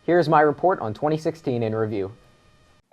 Here's my report on 2016 in review.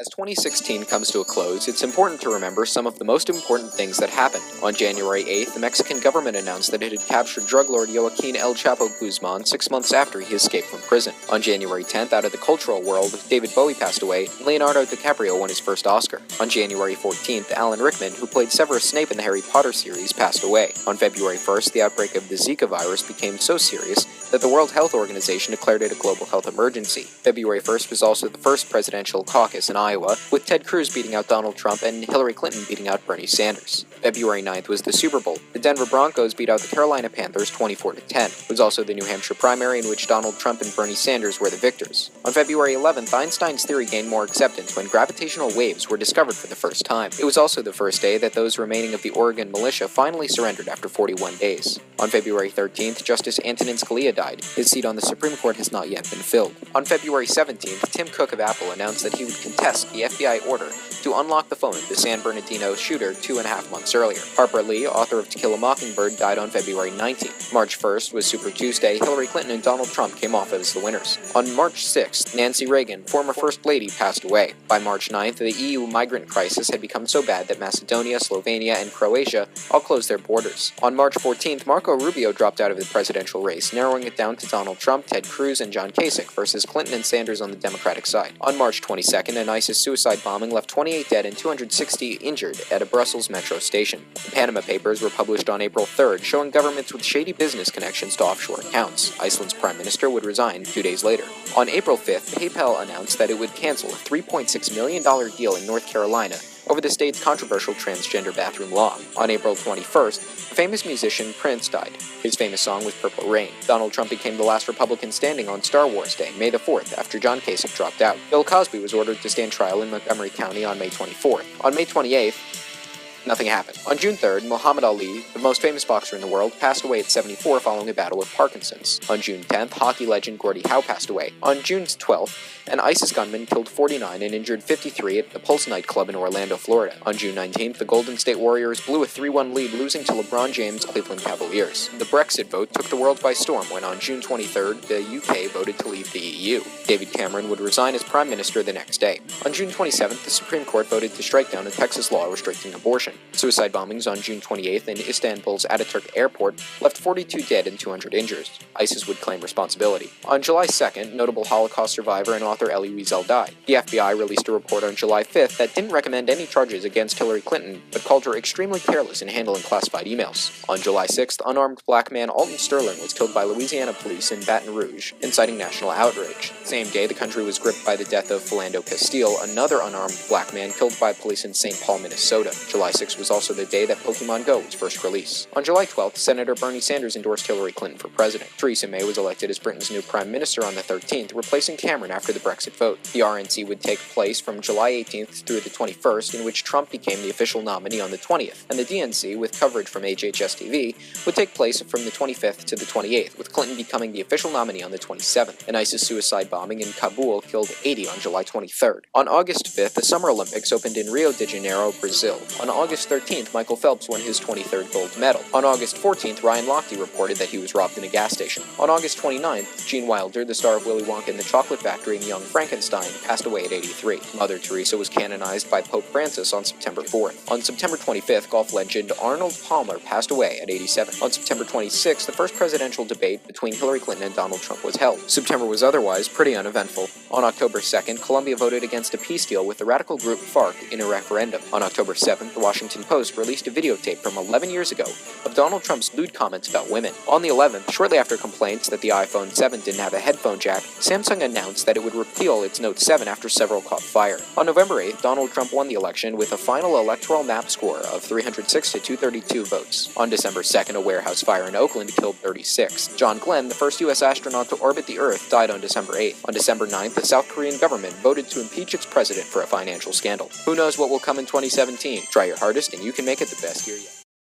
As 2016 comes to a close, it's important to remember some of the most important things that happened. On January 8th, the Mexican government announced that it had captured drug lord Joaquin El Chapo Guzman 6 months after he escaped from prison. On January 10th, out of the cultural world, David Bowie passed away, and Leonardo DiCaprio won his first Oscar. On January 14th, Alan Rickman, who played Severus Snape in the Harry Potter series, passed away. On February 1st, the outbreak of the Zika virus became so serious that the World Health Organization declared it a global health emergency. February 1st was also the first presidential caucus in Iowa, with Ted Cruz beating out Donald Trump and Hillary Clinton beating out Bernie Sanders. February 9th was the Super Bowl. The Denver Broncos beat out the Carolina Panthers 24-10. It was also the New Hampshire primary in which Donald Trump and Bernie Sanders were the victors. On February 11th, Einstein's theory gained more acceptance when gravitational waves were discovered for the first time. It was also the first day that those remaining of the Oregon militia finally surrendered after 41 days. On February 13th, Justice Antonin Scalia died. His seat on the Supreme Court has not yet been filled. On February 17th, Tim Cook of Apple announced that he would contest the FBI order to unlock the phone of the San Bernardino shooter 2.5 months earlier. Harper Lee, author of To Kill a Mockingbird, died on February 19th. March 1st was Super Tuesday. Hillary Clinton and Donald Trump came off as the winners. On March 6th, Nancy Reagan, former First Lady, passed away. By March 9th, the EU migrant crisis had become so bad that Macedonia, Slovenia, and Croatia all closed their borders. On March 14th, Marco Rubio dropped out of the presidential race, narrowing it down to Donald Trump, Ted Cruz, and John Kasich versus Clinton and Sanders on the Democratic side. On March 22nd, an ISIS suicide bombing left 28 dead and 260 injured at a Brussels metro station. The Panama Papers were published on April 3rd, showing governments with shady business connections to offshore accounts. Iceland's prime minister would resign 2 days later. On April 5th, PayPal announced that it would cancel a $3.6 million deal in North Carolina over the state's controversial transgender bathroom law. On April 21st, famous musician Prince died. His famous song was Purple Rain. Donald Trump became the last Republican standing on Star Wars Day, May the 4th, after John Kasich dropped out. Bill Cosby was ordered to stand trial in Montgomery County on May 24th. On May 28th, nothing happened. On June 3rd, Muhammad Ali, the most famous boxer in the world, passed away at 74 following a battle with Parkinson's. On June 10th, hockey legend Gordie Howe passed away. On June 12th, an ISIS gunman killed 49 and injured 53 at the Pulse nightclub in Orlando, Florida. On June 19th, the Golden State Warriors blew a 3-1 lead, losing to LeBron James' Cleveland Cavaliers. The Brexit vote took the world by storm when on June 23rd, the UK voted to leave the EU. David Cameron would resign as Prime Minister the next day. On June 27th, the Supreme Court voted to strike down a Texas law restricting abortion. Suicide bombings on June 28th in Istanbul's Ataturk airport left 42 dead and 200 injured. ISIS would claim responsibility. On July 2nd, notable Holocaust survivor and author Elie Wiesel died. The FBI released a report on July 5th that didn't recommend any charges against Hillary Clinton, but called her extremely careless in handling classified emails. On July 6th, unarmed black man Alton Sterling was killed by Louisiana police in Baton Rouge, inciting national outrage. The same day, the country was gripped by the death of Philando Castile, another unarmed black man killed by police in St. Paul, Minnesota. July 6th was also the day that Pokemon Go was first released. On July 12th, Senator Bernie Sanders endorsed Hillary Clinton for president. Theresa May was elected as Britain's new prime minister on the 13th, replacing Cameron after the Brexit vote. The RNC would take place from July 18th through the 21st, in which Trump became the official nominee on the 20th, and the DNC, with coverage from HHS-TV, would take place from the 25th to the 28th, with Clinton becoming the official nominee on the 27th. An ISIS suicide bombing in Kabul killed 80 on July 23rd. On August 5th, the Summer Olympics opened in Rio de Janeiro, Brazil. On August 13th, Michael Phelps won his 23rd gold medal. On August 14th, Ryan Lochte reported that he was robbed in a gas station. On August 29th, Gene Wilder, the star of Willy Wonka and the Chocolate Factory and Young Frankenstein, passed away at 83. Mother Teresa was canonized by Pope Francis on September 4th. On September 25th, golf legend Arnold Palmer passed away at 87. On September 26th, the first presidential debate between Hillary Clinton and Donald Trump was held. September was otherwise pretty uneventful. On October 2nd, Colombia voted against a peace deal with the radical group FARC in a referendum. On October 7th, the Washington Post released a videotape from 11 years ago of Donald Trump's lewd comments about women. On the 11th, shortly after complaints that the iPhone 7 didn't have a headphone jack, Samsung announced that it would repeal its Note 7 after several caught fire. On November 8th, Donald Trump won the election with a final electoral map score of 306 to 232 votes. On December 2nd, a warehouse fire in Oakland killed 36. John Glenn, the first U.S. astronaut to orbit the Earth, died on December 8th. On December 9th, the South Korean government voted to impeach its president for a financial scandal. Who knows what will come in 2017? Try your hardest and you can make it the best year yet.